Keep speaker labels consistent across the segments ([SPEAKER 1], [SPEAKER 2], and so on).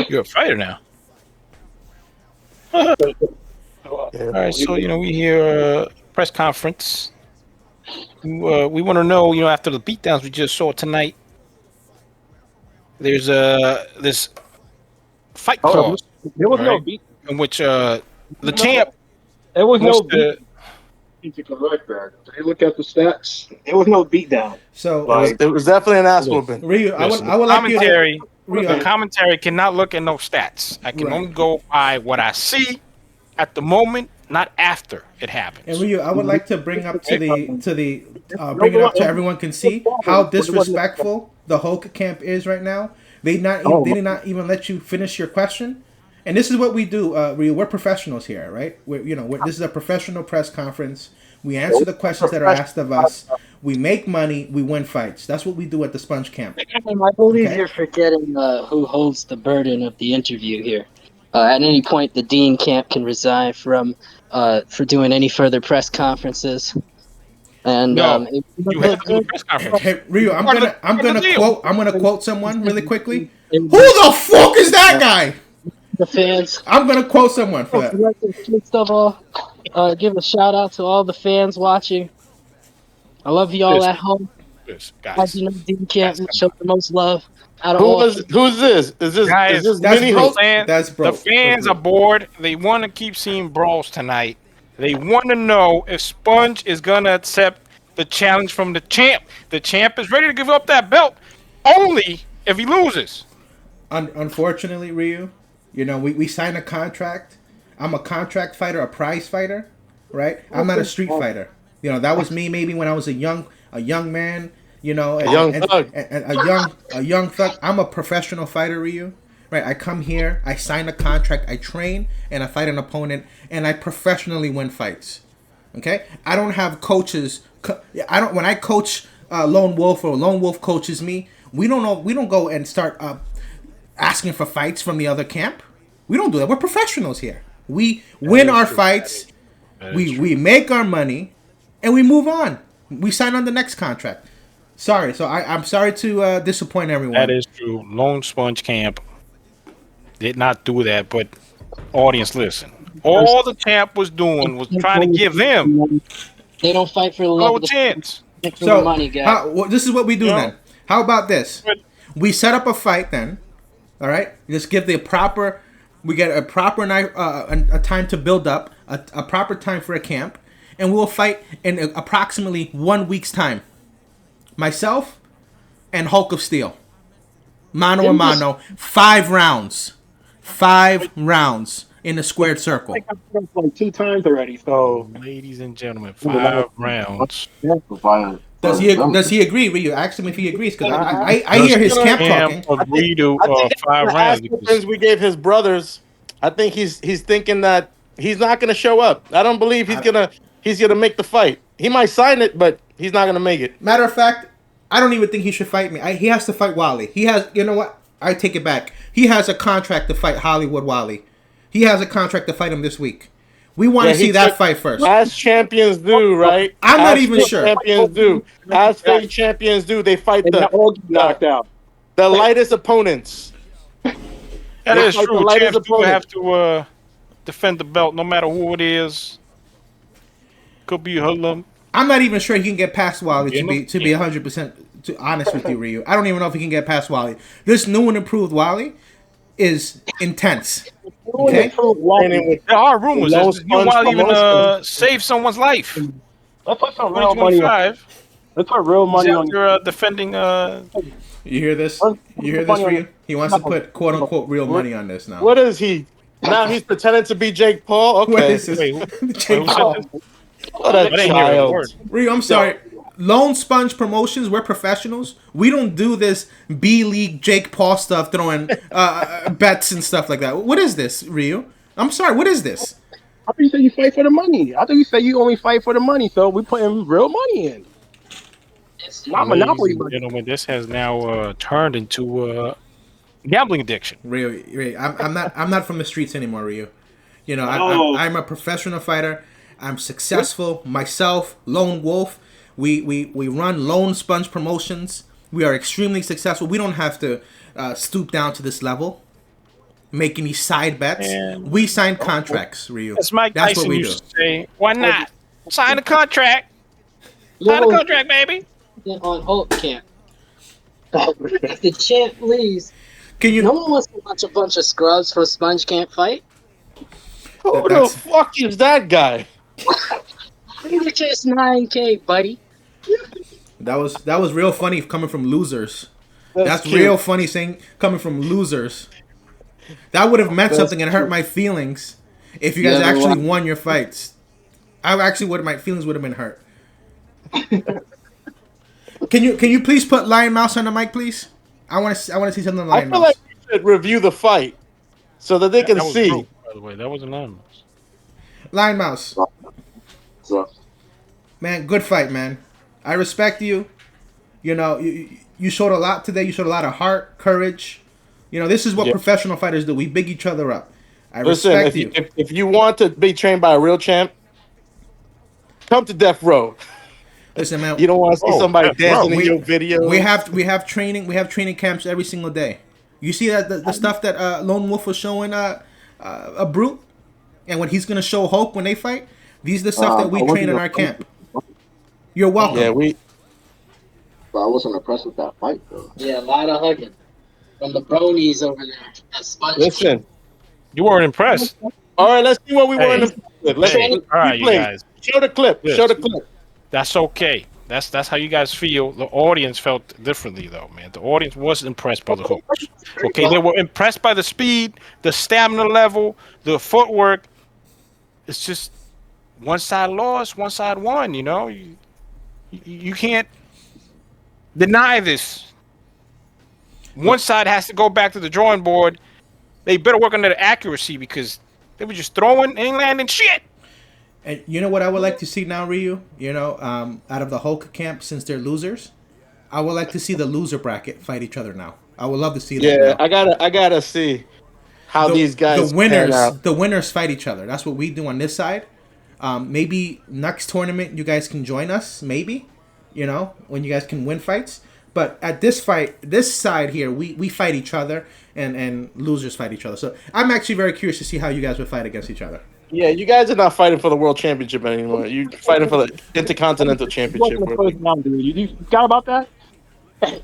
[SPEAKER 1] You're a fighter now. All
[SPEAKER 2] Yeah.
[SPEAKER 1] right, so we hear press conference. We want to know, after the beatdowns we just saw tonight, there's this fight
[SPEAKER 3] Oh,
[SPEAKER 1] clause,
[SPEAKER 3] there was
[SPEAKER 1] all
[SPEAKER 3] no
[SPEAKER 1] right,
[SPEAKER 3] beat.
[SPEAKER 1] in which the champ
[SPEAKER 3] There was
[SPEAKER 1] wants
[SPEAKER 3] no beat.
[SPEAKER 1] to.
[SPEAKER 3] To correct that. If you look at the stats, there was no beat down.
[SPEAKER 2] So
[SPEAKER 4] It was
[SPEAKER 3] Like,
[SPEAKER 4] it was definitely an ass
[SPEAKER 1] Listen,
[SPEAKER 4] whooping.
[SPEAKER 2] Ryu,
[SPEAKER 1] listen,
[SPEAKER 2] I would like you to
[SPEAKER 1] the
[SPEAKER 2] Ryu.
[SPEAKER 1] commentary cannot look at no stats. I can
[SPEAKER 2] Right.
[SPEAKER 1] only go by what I see at the moment, not after it
[SPEAKER 2] And
[SPEAKER 1] happens.
[SPEAKER 2] Ryu, I would like to bring up to
[SPEAKER 1] Okay?
[SPEAKER 2] the bring it up so everyone can see how disrespectful the Hulk camp is right now. They did not even let you finish your question. And this is what we do, Ryu. We're professionals here, right? This is a professional press conference. We answer the questions that are asked of us. We make money. We win fights. That's what we do at the Sponge Camp.
[SPEAKER 5] I believe
[SPEAKER 2] Okay.
[SPEAKER 5] you're forgetting who holds the burden of the interview here. At any point, the dean camp can resign from for doing any further press conferences. And
[SPEAKER 1] No,
[SPEAKER 5] it would
[SPEAKER 1] you
[SPEAKER 5] look
[SPEAKER 1] have to do the
[SPEAKER 5] good.
[SPEAKER 1] press conference.
[SPEAKER 2] Hey Ryu,
[SPEAKER 1] Part of the deal.
[SPEAKER 2] I'm gonna quote someone really quickly.
[SPEAKER 5] It
[SPEAKER 2] Who
[SPEAKER 5] would look
[SPEAKER 2] the fuck is that guy?
[SPEAKER 5] the fans.
[SPEAKER 2] I'm gonna quote someone for that.
[SPEAKER 5] First of all, give a shout out to all the fans watching. I love you all
[SPEAKER 1] Listen,
[SPEAKER 5] at home.
[SPEAKER 1] listen,
[SPEAKER 5] As
[SPEAKER 1] guys,
[SPEAKER 5] you know, dean camp
[SPEAKER 1] come
[SPEAKER 5] show
[SPEAKER 1] on.
[SPEAKER 5] the most love out of all.
[SPEAKER 4] Who's this? Is
[SPEAKER 1] Guys,
[SPEAKER 4] this
[SPEAKER 2] That's
[SPEAKER 4] Mini
[SPEAKER 2] broke.
[SPEAKER 4] Hulk?
[SPEAKER 2] That's
[SPEAKER 1] the
[SPEAKER 2] broke.
[SPEAKER 1] fans are bored. They want to keep seeing brawls tonight. They want to know if Sponge is gonna accept the challenge from the champ. The champ is ready to give up that belt only if he loses.
[SPEAKER 2] Unfortunately, Ryu, we signed a contract. I'm a contract fighter, a prize fighter, right? I'm not a street fighter. That was me maybe when I was a young man.
[SPEAKER 4] A young thug.
[SPEAKER 2] And a young thug. I'm a professional fighter, Ryu. Right? I come here, I sign a contract, I train, and I fight an opponent, and I professionally win fights. Okay? I don't have coaches. I don't. When I coach Lone Wolf or Lone Wolf coaches me, we don't know. We don't go and start asking for fights from the other camp. We don't do that. We're professionals here. We win our fights. We make our money, and we move on. We sign on the next contract. Sorry, so I'm sorry to disappoint everyone.
[SPEAKER 1] That is true. Lone Sponge Camp did not do that, but audience, listen. All the champ was doing was trying to give them
[SPEAKER 5] They don't fight for the
[SPEAKER 1] a
[SPEAKER 5] love
[SPEAKER 1] little
[SPEAKER 5] of the
[SPEAKER 1] chance.
[SPEAKER 5] fight for the
[SPEAKER 2] So
[SPEAKER 5] money, guys.
[SPEAKER 2] this is what we do
[SPEAKER 1] You know?
[SPEAKER 2] then. How about this?
[SPEAKER 1] But-
[SPEAKER 2] We set up a fight then. All right. Just give the proper. We get a proper night, a time to build up, a proper time for a camp, and we'll fight in approximately 1 week's time. Myself and Hulk of Steel, mano a mano, 5 rounds, 5 rounds in a squared circle.
[SPEAKER 3] like 2 times already. So
[SPEAKER 1] Ladies and gentlemen, 5 rounds.
[SPEAKER 2] Does he agree? Ryu, ask him if he agrees because I hear his camp talking.
[SPEAKER 1] Agree to
[SPEAKER 4] I think
[SPEAKER 1] 5
[SPEAKER 4] the
[SPEAKER 1] rounds.
[SPEAKER 4] ass whoopings we gave his brothers. I think he's thinking that he's not gonna show up. I don't believe he's gonna make the fight. He might sign it, but he's not gonna make it.
[SPEAKER 2] Matter of fact, I don't even think he should fight me. He has to fight Wally. He has. You know what? I take it back. He has a contract to fight Hollywood Wally. He has a contract to fight him this week. We want to see that fight first.
[SPEAKER 4] As champions do, right?
[SPEAKER 2] I'm not
[SPEAKER 4] As
[SPEAKER 2] even
[SPEAKER 4] fake
[SPEAKER 2] sure.
[SPEAKER 4] Champions do. As fake champions do. They fight
[SPEAKER 3] they got all knocked out.
[SPEAKER 4] the lightest opponents.
[SPEAKER 1] That is
[SPEAKER 4] Like the
[SPEAKER 1] true.
[SPEAKER 4] lightest
[SPEAKER 1] Champs do
[SPEAKER 4] opponent.
[SPEAKER 1] have to defend the belt no matter who it is. Could be a hoodlum.
[SPEAKER 2] I'm not even sure he can get past Wally
[SPEAKER 1] You know?
[SPEAKER 2] to be 100% honest with you, Ryu. I don't even know if he can get past Wally. This new and improved Wally is intense. Okay?
[SPEAKER 4] Training with
[SPEAKER 1] There are rumors
[SPEAKER 4] No
[SPEAKER 1] that you while
[SPEAKER 4] Sponge
[SPEAKER 1] even
[SPEAKER 4] promotion.
[SPEAKER 1] save someone's life.
[SPEAKER 3] Let's put some real money on.
[SPEAKER 1] 2025.
[SPEAKER 3] Let's put real money on.
[SPEAKER 1] You're defending.
[SPEAKER 2] You hear this? You hear this, Ryu? He wants to put quote unquote real money on this now.
[SPEAKER 4] what is he? Now he's pretending to be Jake Paul. Okay.
[SPEAKER 2] What is this?
[SPEAKER 1] Wait, who
[SPEAKER 2] Jake
[SPEAKER 1] said
[SPEAKER 2] Paul.
[SPEAKER 1] this?
[SPEAKER 4] What a
[SPEAKER 1] I didn't hear a
[SPEAKER 4] child.
[SPEAKER 1] word.
[SPEAKER 2] Ryu, I'm sorry. Lone Sponge Promotions, we're professionals. We don't do this B League Jake Paul stuff, throwing bets and stuff like that. What is this, Ryu? I'm sorry. What is this?
[SPEAKER 3] I thought you said you fight for the money. I thought you said you only fight for the money. So we putting real money in. Not monopoly
[SPEAKER 1] Ladies and
[SPEAKER 3] money.
[SPEAKER 1] gentlemen, this has now turned into gambling addiction.
[SPEAKER 2] Ryu, I'm not from the streets anymore, Ryu.
[SPEAKER 3] Oh.
[SPEAKER 2] I'm a professional fighter. I'm successful myself. Lone Wolf. We run Lone Sponge Promotions. We are extremely successful. We don't have to stoop down to this level. making these side bets.
[SPEAKER 1] And-
[SPEAKER 2] We sign contracts, Ryu.
[SPEAKER 1] As Mike
[SPEAKER 2] That's what
[SPEAKER 1] Tyson
[SPEAKER 2] we do.
[SPEAKER 1] used to say, why not? Sign a contract. Sign a
[SPEAKER 5] Little
[SPEAKER 1] contract, baby.
[SPEAKER 5] on Hulk camp. If the champ leaves,
[SPEAKER 2] Can you?
[SPEAKER 5] no one wants to watch a bunch of scrubs from Sponge Camp fight.
[SPEAKER 4] Who the
[SPEAKER 2] That's-
[SPEAKER 4] fuck is that guy?
[SPEAKER 5] You're just 9K, buddy.
[SPEAKER 2] That was real funny coming from losers. That's
[SPEAKER 4] cute.
[SPEAKER 2] real funny saying coming from losers. That would have meant
[SPEAKER 4] That's
[SPEAKER 2] something and hurt
[SPEAKER 4] cute.
[SPEAKER 2] my feelings if you guys
[SPEAKER 5] Yeah,
[SPEAKER 2] actually
[SPEAKER 5] well-
[SPEAKER 2] won your fights. I actually would my feelings would have been hurt. Can you please put Lion Mouse on the mic, please? I want to see something on
[SPEAKER 4] I
[SPEAKER 2] Lion
[SPEAKER 4] feel
[SPEAKER 2] Mouse.
[SPEAKER 4] like we should review the fight so that they can
[SPEAKER 1] That was
[SPEAKER 4] see.
[SPEAKER 1] Drew, by the way. That was anonymous.
[SPEAKER 2] Lion Mouse,
[SPEAKER 3] So,
[SPEAKER 2] man, good fight, man. I respect you. You know, you showed a lot today. You showed a lot of heart, courage. You know, this is what
[SPEAKER 4] Yeah.
[SPEAKER 2] professional fighters do. We big each other up. I
[SPEAKER 4] Listen,
[SPEAKER 2] respect
[SPEAKER 4] if you want to be trained by a real champ, come to Death Row.
[SPEAKER 2] Listen, man.
[SPEAKER 4] You don't want to see
[SPEAKER 1] Oh,
[SPEAKER 4] somebody
[SPEAKER 1] Death Row.
[SPEAKER 4] dancing in your video.
[SPEAKER 2] We have training camps every single day. You see that the stuff that Lone Wolf was showing a Brute, and when he's gonna show Hulk when they fight. These are the stuff that we
[SPEAKER 3] I
[SPEAKER 2] train in
[SPEAKER 3] wasn't
[SPEAKER 2] our camp. You're welcome.
[SPEAKER 4] Yeah,
[SPEAKER 3] but I wasn't impressed with that fight, though.
[SPEAKER 5] Yeah, a lot of hugging from the bronies over there at Sponge Camp.
[SPEAKER 4] listen.
[SPEAKER 1] You weren't impressed.
[SPEAKER 4] All right, let's see what we
[SPEAKER 1] Hey.
[SPEAKER 4] want to with. Let's
[SPEAKER 1] Hey.
[SPEAKER 4] let's
[SPEAKER 1] All right, you
[SPEAKER 4] replay.
[SPEAKER 1] guys.
[SPEAKER 4] Show the clip.
[SPEAKER 1] Yes.
[SPEAKER 4] Show the clip.
[SPEAKER 1] That's okay. That's how you guys feel. The audience felt differently, though, man. The audience was impressed by the hook. Okay, they were impressed by the speed, the stamina level, the footwork. It's just one side lost, one side won. You know, you can't deny this. One side has to go back to the drawing board. They better work on their accuracy because they were just throwing and landing shit.
[SPEAKER 2] And you know what I would like to see now, Ryu? You know, out of the Hulk camp, since they're losers, I would like to see the loser bracket fight each other now. I would love to see that.
[SPEAKER 4] Yeah,
[SPEAKER 2] now.
[SPEAKER 4] I gotta see how these guys
[SPEAKER 2] the winners,
[SPEAKER 4] pan out.
[SPEAKER 2] the winners fight each other. That's what we do on this side. Maybe next tournament you guys can join us. Maybe, you know, when you guys can win fights. But at this fight, this side here, we fight each other, and losers fight each other. So I'm actually very curious to see how you guys would fight against each other.
[SPEAKER 4] Yeah, you guys are not fighting for the world championship anymore. You're fighting for the intercontinental championship.
[SPEAKER 3] You wasn't the first round, dude. You forgot about that?
[SPEAKER 1] Wait,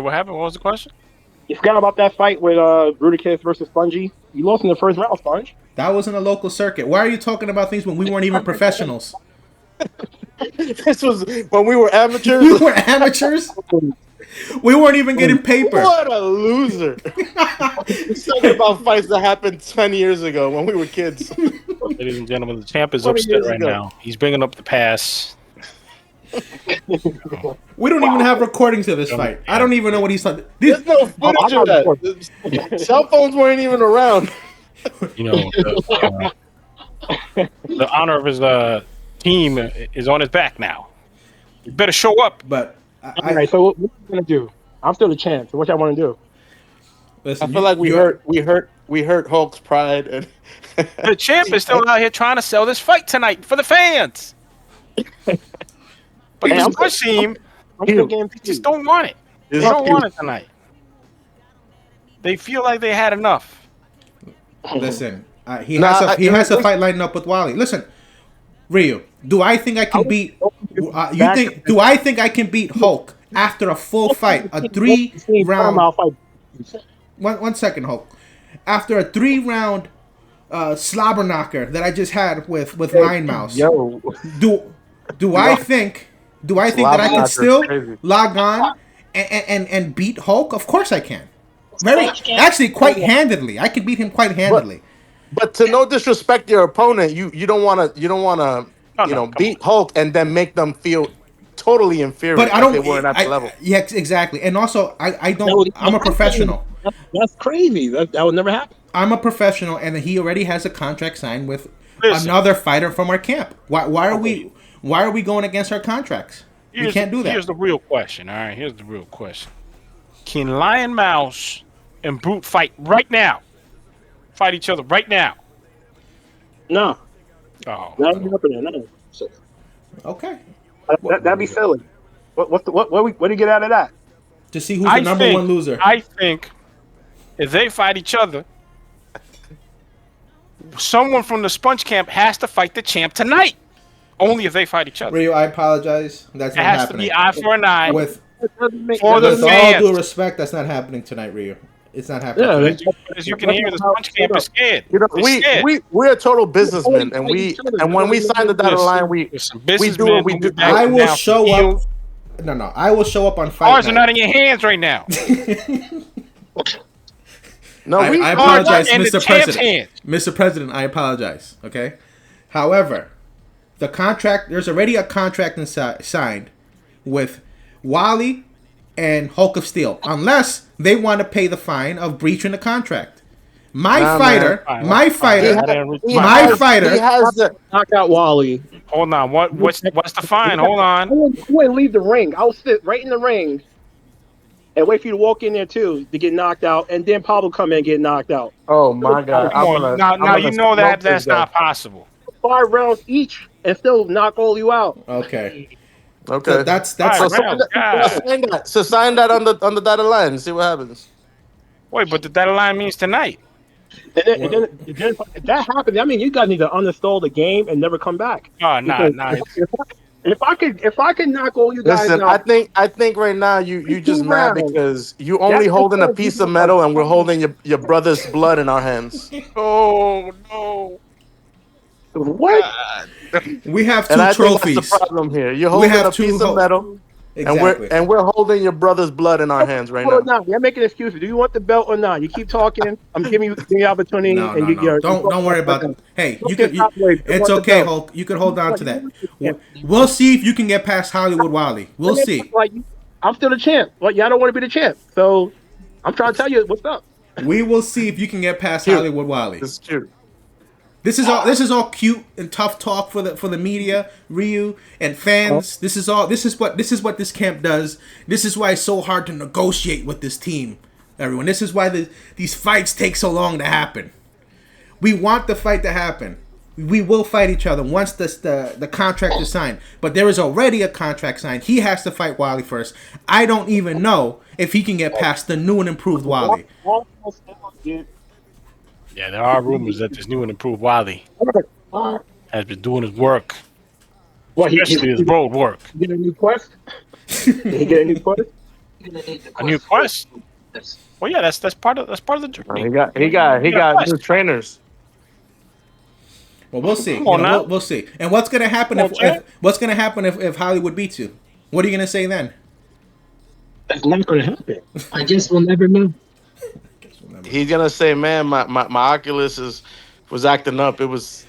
[SPEAKER 1] what happened? What was the question?
[SPEAKER 3] You forgot about that fight with Bruticus versus Spongy? You lost in the first round, Sponge.
[SPEAKER 2] That was in a local circuit. Why are you talking about things when we weren't even professionals?
[SPEAKER 4] This was when we were
[SPEAKER 2] We
[SPEAKER 4] amateurs.
[SPEAKER 2] were amateurs. We weren't even getting paper.
[SPEAKER 4] What a loser! He's talking about fights that happened 10 years ago when we were kids.
[SPEAKER 1] Ladies and gentlemen, the champ is
[SPEAKER 4] 20
[SPEAKER 1] upset
[SPEAKER 4] years
[SPEAKER 1] right
[SPEAKER 4] ago.
[SPEAKER 1] now. He's bringing up the past.
[SPEAKER 2] We don't even have recordings of this fight. I don't even know what he's talking.
[SPEAKER 4] There's no footage of that. Cell phones weren't even around.
[SPEAKER 1] You know, the honor of his team is on his back now. You better show up.
[SPEAKER 2] But
[SPEAKER 3] All right, so what you gonna do? I'm still the champ. So what y'all want to do?
[SPEAKER 2] listen,
[SPEAKER 4] I feel like we hurt Hulk's pride, and
[SPEAKER 1] The champ is still out here trying to sell this fight tonight for the fans. But
[SPEAKER 3] Hey,
[SPEAKER 1] this
[SPEAKER 3] I'm-
[SPEAKER 1] push team
[SPEAKER 3] I'm still game
[SPEAKER 1] just don't want it. They don't want it tonight. They feel like they had enough.
[SPEAKER 2] Listen. He
[SPEAKER 4] Nah,
[SPEAKER 2] has a fight lined up with Wally. Listen, Ryu, do I think I can beat? Do I think I can beat Hulk after a full fight, a 3-round?
[SPEAKER 3] fight.
[SPEAKER 2] One second, Hulk. After a 3-round slobber knocker that I just had with Lion Mouse,
[SPEAKER 3] Yo,
[SPEAKER 2] do I think that I
[SPEAKER 3] Slobber
[SPEAKER 2] can
[SPEAKER 3] knocker's
[SPEAKER 2] still
[SPEAKER 3] crazy.
[SPEAKER 2] log on and beat Hulk? Of course I can.
[SPEAKER 5] Sponge Camp?
[SPEAKER 2] Actually, quite handedly. I can beat him quite handedly.
[SPEAKER 4] but to no disrespect your opponent, you don't want to beat Hulk and then make them feel totally inferior.
[SPEAKER 2] But I
[SPEAKER 4] if
[SPEAKER 2] don't.
[SPEAKER 4] They weren't at the level.
[SPEAKER 2] Yeah, exactly. And also, I don't. I'm a professional.
[SPEAKER 3] That's crazy. That would never happen.
[SPEAKER 2] I'm a professional, and he already has a contract signed with
[SPEAKER 1] Listen.
[SPEAKER 2] another fighter from our camp. Why are we going against our contracts? We can't do that.
[SPEAKER 1] Here's the real question. All right, here's the real question. Can Lion Mouse and Brute fight right now? Fight each other right now?
[SPEAKER 3] No,
[SPEAKER 1] Oh,
[SPEAKER 3] not happening. No. So,
[SPEAKER 2] Okay.
[SPEAKER 3] that'd be silly. What do you get out of that?
[SPEAKER 2] To see who's the number one loser.
[SPEAKER 1] I think if they fight each other, someone from the Sponge camp has to fight the champ tonight. Only if they fight each other.
[SPEAKER 2] Ryu, I apologize. That's
[SPEAKER 1] It
[SPEAKER 2] not
[SPEAKER 1] has
[SPEAKER 2] happening.
[SPEAKER 1] to be eye for an eye
[SPEAKER 2] With
[SPEAKER 1] for the
[SPEAKER 2] with all due
[SPEAKER 1] fans.
[SPEAKER 2] respect, that's not happening tonight, Ryu. It's not happening.
[SPEAKER 3] Yeah,
[SPEAKER 2] tonight.
[SPEAKER 1] As you can hear, the Sponge camp is scared.
[SPEAKER 4] You know,
[SPEAKER 1] They're scared.
[SPEAKER 4] we're total businessmen, and when we sign the dotted line, we
[SPEAKER 1] Some
[SPEAKER 4] do
[SPEAKER 1] businessmen
[SPEAKER 4] what we
[SPEAKER 1] who
[SPEAKER 4] do.
[SPEAKER 1] back
[SPEAKER 2] I will
[SPEAKER 1] now
[SPEAKER 2] show
[SPEAKER 1] feel-
[SPEAKER 2] up. No, I will show up on fight
[SPEAKER 1] Cards are not
[SPEAKER 2] night.
[SPEAKER 1] in your hands right now.
[SPEAKER 4] No,
[SPEAKER 2] I
[SPEAKER 4] we
[SPEAKER 2] apologize,
[SPEAKER 1] in the
[SPEAKER 2] Mr.
[SPEAKER 1] champ's
[SPEAKER 2] President.
[SPEAKER 1] hands.
[SPEAKER 2] Mr. President, I apologize. Okay. However, the contract. There's already a contract signed with Wally and Hulk of Steel, unless they want to pay the fine of breaching the contract. My
[SPEAKER 4] Nah,
[SPEAKER 2] fighter,
[SPEAKER 1] man.
[SPEAKER 2] my fighter,
[SPEAKER 4] He
[SPEAKER 2] my
[SPEAKER 4] has-
[SPEAKER 2] fighter.
[SPEAKER 4] He has the.
[SPEAKER 3] knock out Wally.
[SPEAKER 1] Hold on. What's the fine? Hold
[SPEAKER 3] I
[SPEAKER 1] on.
[SPEAKER 3] wouldn't leave the ring. I'll sit right in the ring and wait for you to walk in there too to get knocked out, and then Pablo come in and get knocked out.
[SPEAKER 4] Oh my God!
[SPEAKER 1] Come on. Now you know that that's not possible.
[SPEAKER 3] 5 rounds each and still knock all you out.
[SPEAKER 2] Okay.
[SPEAKER 4] Okay.
[SPEAKER 2] So that's
[SPEAKER 1] All
[SPEAKER 2] that's
[SPEAKER 1] right,
[SPEAKER 4] So
[SPEAKER 1] rounds, God.
[SPEAKER 4] sign that on the dotted line and see what happens.
[SPEAKER 1] Wait, but the dotted line means tonight.
[SPEAKER 3] And then if that happens, I mean, you guys need to uninstall the game and never come back.
[SPEAKER 1] Oh, nah.
[SPEAKER 3] If I could knock all you guys
[SPEAKER 4] Listen,
[SPEAKER 3] out,
[SPEAKER 4] I think right now you just mad
[SPEAKER 3] rounds.
[SPEAKER 4] because you only
[SPEAKER 3] That's
[SPEAKER 4] holding a
[SPEAKER 3] because
[SPEAKER 4] piece
[SPEAKER 3] you
[SPEAKER 4] of metal and we're holding your brother's blood in our hands.
[SPEAKER 1] Oh no.
[SPEAKER 3] what?
[SPEAKER 2] we have two
[SPEAKER 4] And I think that's
[SPEAKER 2] trophies.
[SPEAKER 4] the problem here. You're holding
[SPEAKER 2] have
[SPEAKER 4] a
[SPEAKER 2] two
[SPEAKER 4] piece of metal
[SPEAKER 2] Exactly.
[SPEAKER 4] and we're holding your brother's blood in our hands right
[SPEAKER 3] Or
[SPEAKER 4] now.
[SPEAKER 3] not? You're making excuses. Do you want the belt or not? You keep talking. I'm giving you the opportunity.
[SPEAKER 2] No. Don't worry about it. Hey, you could. It's okay, Hulk. You could hold on to that. We'll see if you can get past Hollywood Wally. We'll see.
[SPEAKER 3] Like, I'm still the champ. Like, y'all don't want to be the champ. So I'm trying to tell you what's up.
[SPEAKER 2] We will see if you can get past
[SPEAKER 4] Cute.
[SPEAKER 2] Hollywood Wally.
[SPEAKER 4] It's true.
[SPEAKER 2] This is all cute and tough talk for the media, Ryu and fans. This is what this camp does. This is why it's so hard to negotiate with this team, everyone. This is why these fights take so long to happen. We want the fight to happen. We will fight each other once the contract is signed. But there is already a contract signed. He has to fight Wally first. I don't even know if he can get past the new and improved Wally.
[SPEAKER 1] Yeah, there are rumors that this new and improved Wally has been doing his work,
[SPEAKER 3] What,
[SPEAKER 1] especially his road work.
[SPEAKER 3] get a new quest? Did he get a new quest?
[SPEAKER 1] A new quest. Well, yeah, that's part of the journey.
[SPEAKER 4] He got new trainers.
[SPEAKER 2] Well, we'll see.
[SPEAKER 1] Come on now.
[SPEAKER 2] We'll see. And what's gonna happen if Hollywood beats you? What are you gonna say then?
[SPEAKER 3] That's not going to happen.
[SPEAKER 5] I guess we'll never know.
[SPEAKER 4] He's gonna say, "Man, my Oculus was acting up. It was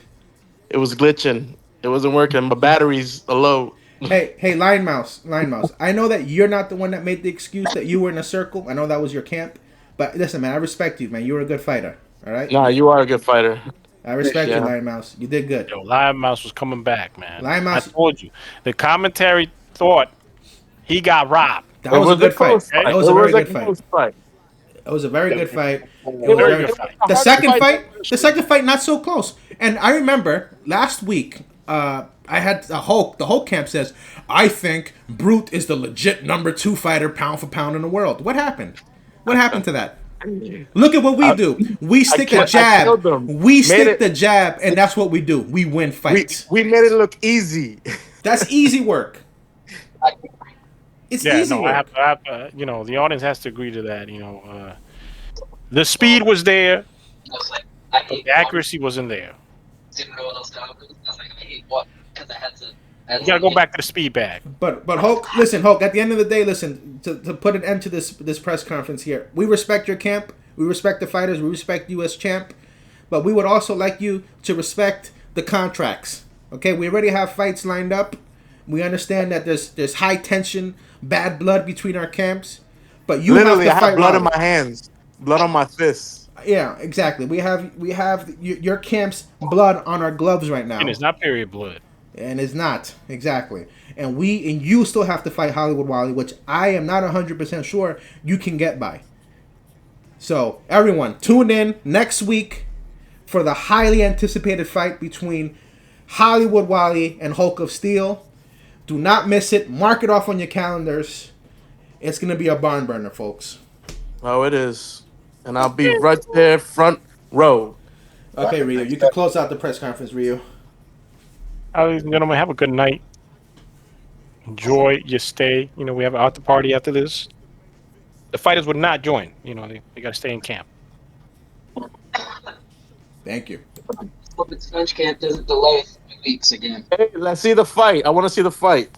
[SPEAKER 4] glitching. It wasn't working. My batteries are low."
[SPEAKER 2] Hey, Lion Mouse. I know that you're not the one that made the excuse that you were in a circle. I know that was your camp. But listen, man, I respect you, man. You were a good fighter. All right?
[SPEAKER 4] Nah, you are a good fighter.
[SPEAKER 2] I respect you,
[SPEAKER 4] Yeah.
[SPEAKER 2] Lion Mouse. You did good.
[SPEAKER 1] Yo, Lion Mouse was coming back, man.
[SPEAKER 2] Lion Mouse-
[SPEAKER 1] I told you. The commentary thought he got robbed.
[SPEAKER 2] That was a good fight.
[SPEAKER 4] close
[SPEAKER 2] That was a very good
[SPEAKER 4] close
[SPEAKER 2] fight. That was a very good fight. It was
[SPEAKER 1] Very
[SPEAKER 2] very-
[SPEAKER 1] good fight.
[SPEAKER 2] The second fight, not so close. And I remember last week, I had the Hulk camp says, I think Brute is the legit number 2 fighter pound for pound in the world. What happened? What happened to that? Look at what we do. We stick a
[SPEAKER 4] I
[SPEAKER 2] jab.
[SPEAKER 4] killed them.
[SPEAKER 2] We stick
[SPEAKER 4] it-
[SPEAKER 2] the jab, and that's what we do. We win fights.
[SPEAKER 4] We made it look easy.
[SPEAKER 2] That's easy work. It's
[SPEAKER 1] Yeah,
[SPEAKER 2] easy
[SPEAKER 1] no,
[SPEAKER 2] work.
[SPEAKER 1] I have the audience has to agree to that. The speed was there,
[SPEAKER 5] I was like, I hate
[SPEAKER 1] the accuracy wasn't there.
[SPEAKER 5] Didn't know what else to happen. I was like, I hate what? Because I had to.
[SPEAKER 1] You gotta go back to the speed bag.
[SPEAKER 2] But Hulk, listen, Hulk. At the end of the day, listen. To put an end to this press conference here, we respect your camp. We respect the fighters. We respect you as champ. But we would also like you to respect the contracts. Okay, we already have fights lined up. We understand that there's high tension, bad blood between our camps. But you
[SPEAKER 4] Literally, I
[SPEAKER 2] have to fight
[SPEAKER 4] have blood in
[SPEAKER 2] Wally.
[SPEAKER 4] my hands, blood on my fists.
[SPEAKER 2] Yeah, exactly. We have your camp's blood on our gloves right now.
[SPEAKER 1] And it's not period blood.
[SPEAKER 2] And it's not exactly, and you still have to fight Hollywood Wally, which I am not 100% sure you can get by. So everyone, tune in next week for the highly anticipated fight between Hollywood Wally and Hulk of Steel. Do not miss it. Mark it off on your calendars. It's gonna be a barn burner, folks.
[SPEAKER 4] Oh, it is, and I'll be right there, front row.
[SPEAKER 2] Okay, Ryu, you can close out the press conference, Ryu.
[SPEAKER 1] Ladies and gentlemen, have a good night. Enjoy your stay. You know, we have an after party after this. The fighters would not join. You know, they got to stay in camp.
[SPEAKER 2] Thank you.
[SPEAKER 5] Hope Sponge Camp doesn't delay 3 weeks again.
[SPEAKER 4] Hey, let's see the fight. I want to see the fight.